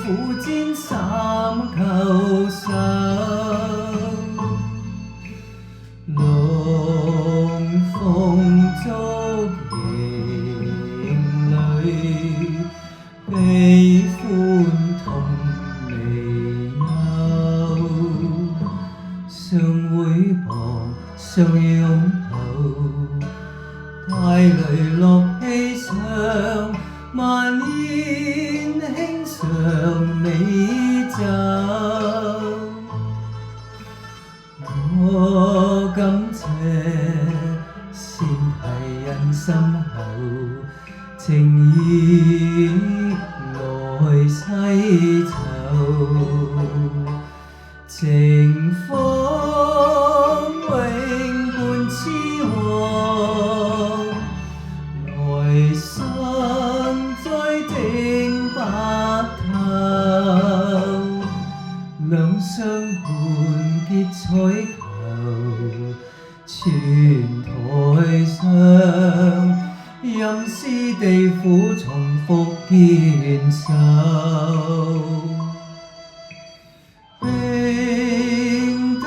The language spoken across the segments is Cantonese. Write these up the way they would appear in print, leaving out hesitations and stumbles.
苦煎三叩首，龍鳳燭影裏，悲歡痛離憂，相會旁相擁抱，帶淚落悲傷，萬煙輕上美酒。我感謝先係人心厚，情意來世稠，情況永伴痴狂，來生再定白頭，兩相伴結彩球，泉台上任斯地府重複堅守，並蒂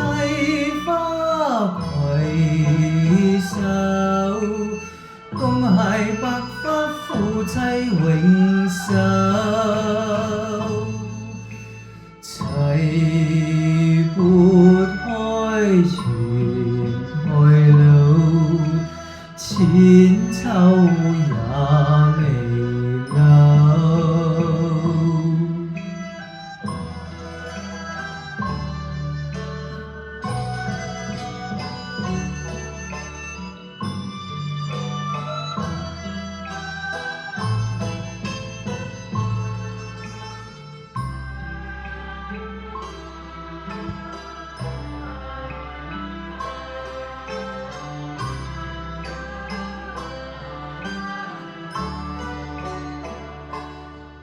花攜手，共諧白髮夫妻永守，齊撥開全台路，千秋也未朽。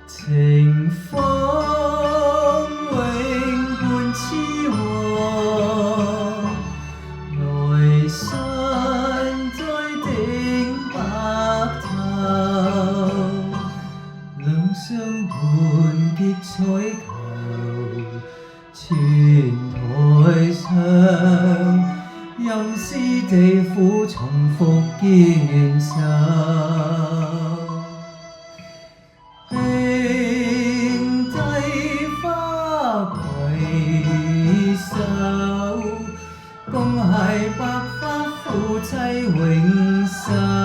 情況永伴痴狂，來生再定白頭，兩相伴結彩球，泉台上任斯地府重複堅守，並蒂花攜手，共諧白髮夫妻永守。